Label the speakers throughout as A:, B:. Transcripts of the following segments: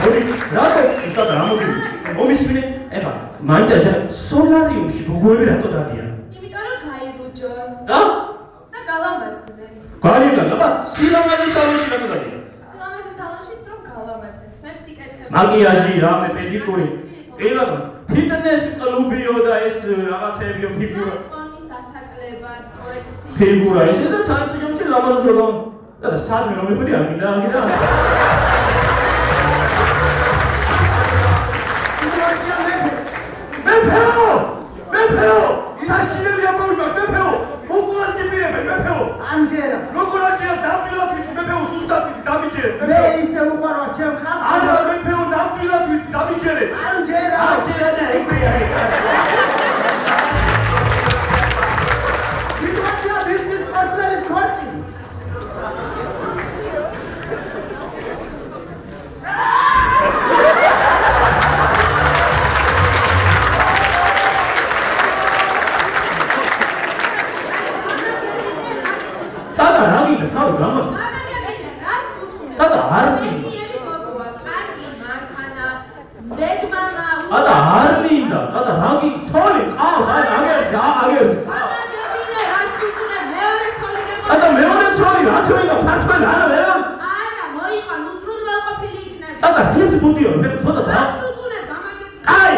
A: რატო უსტად რა მოგივი? მომისმინე? ეხლა მანდაჟა სოლარიუმში გოგოები რატო დადიან?
B: იმიტომ რომ გაიბუჯო.
A: და?
B: და გალამაზდნენ.
A: გაიბუჯო, აბა სილამაზის სალონში რატო დადიან?
B: სილამაზის სალონში რომ გალამაზდნენ. მე ვსიკეთებ.
A: მაგიაჟი, რამე, პედიკური. ელადა, ფიტნეს კლუბიო და ეს რაღაცეებიო ფიგურა.
B: ტონის დასაკლებად, კორექცია.
A: ფიგურა ისე და საერთოდ ლამაზობდა. და სადმე რომ მიყვრია, მინდა. მეფეო! საშინელი ამბავი მეფეო! უყურს ტიპირებენ მეფეო!
C: ამჯერა
A: როგორ არჩია დამდილად ვიცი მეფეო ზუსტად ვიცი დამიჯერე
C: მე ისე უყარო ჩემ ხალხს
A: არა მეფეო დამდილად ვიცი დამიჯერე ამჯერა და ეგრეა
C: სიტუაცია ბიზნეს პარტნერის ქორწი
A: დადა რა გინდა თავი გამა დადა არ მინდა დადა არ მინდა დადა რა გინდა ცოლი ყავს აგერს დადა მეორე ცოლი რა თქმა ფართვენ არა ვერა
B: მოიყვა მუსრუდვალ ყოფილი იქნება
A: დადა ჰიც ბუდიო მე ცოტა და აი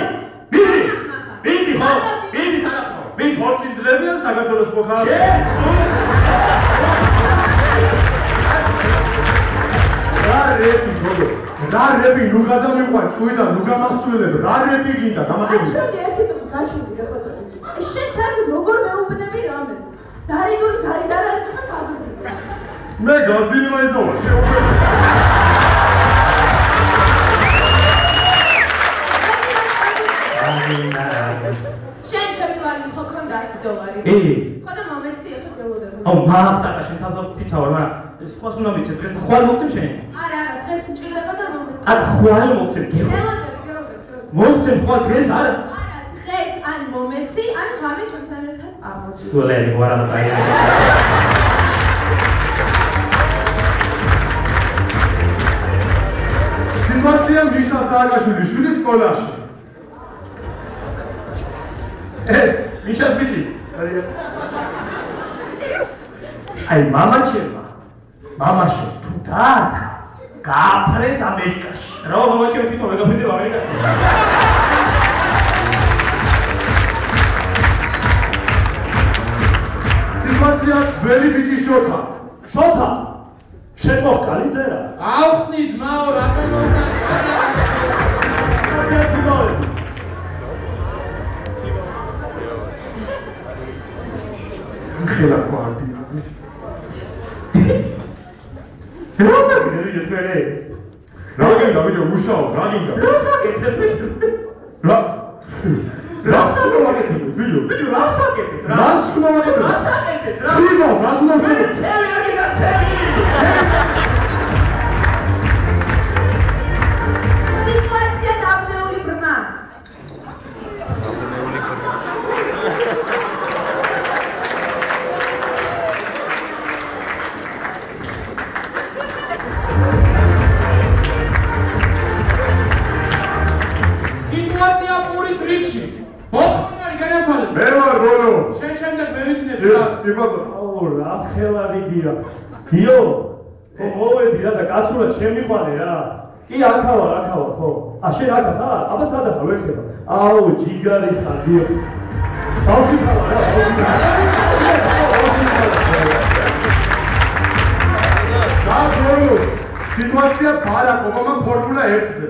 A: მიდი ხო მიდი თანახმო მე ხორცინძლებიან საქართველოს მოხალხე რა რეპი ნუ გადამიყვა ჭუიდან ნუ გამასწრებებ რა რეპი გინდა გამაგები
B: ჩემი ერთი წუთი გაჩვენდი გახოწა შენ საერთოდ როგორ მეუბნები რამე დარიდული გარიდარ არის ხა გაზრდი
A: მე გაზრდილი მაიზოვა შეუძლია
B: შენ ჩემი ვარი ხო კონდა დოლარი ხო და მომეცი ახლა გელოდები
A: აუ მაგტაკა შენ თავად ფიცავარ მაგრამ სხვას უნდა ვიცი დღეს ხვალ მოგცემ შენ
B: არა დღეს მჭირდება და მომეცი
A: არა ხვალ მოგცემ
B: გელოდები
A: მოგცემ ხვალ დღეს არა
B: დღეს ან მომეცი ან ღამე ჩემთან ერთად აღმოჩნდა
A: სულელი ვარა და აი სიტუაცია მიშა სააკაშვილის შვილის სკოლაში მიშას ბიჭი აი მამაშენს თუ დაარქა გააფრეს ამერიკაში რა მამაჩემ თვითონ ვეგაფრინდება ამერიკაში სიტუაცია ძველი ბიჭი შოთა შენ მოხალი წერა
D: ავხნით მაო რატომ მოხალი
A: ხელა კვარტი რასაკეთე იეთერე რაგენ გამიჯო მუშაობ რა გინდა რასაკეთე რასაკეთე ბიჭო რასაკეთე რას ხმოვაკეთე რასაკეთე თვითო რას უნდა შევი ცევი რა გინდა ცევი
B: სიტუაცია დაბნეული ბრმა
D: სიტუაცია პურის რიგში ბოლონარი განათვალე
A: მე ვარ ბოლო
D: შენ შემდეგ მე ვიქნები რა
A: იბადო აუ რა ხელარი გია გიო ხო მოვედი რა და კაცურად შემიყვანე რა კი აქავარ ხო შენ აქა ხარ აბა სადახა ვერხება აუ ჯიგარი ხარ გიო ბავშვი ხარ რა ბავშვი სიტუაცია ბარაკ ობამა ფორმულა 1-ზე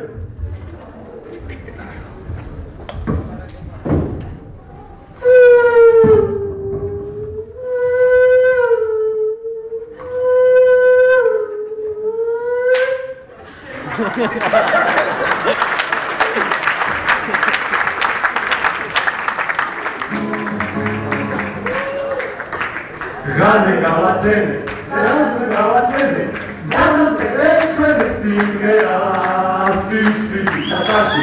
A: Grande galatene, Tatashi,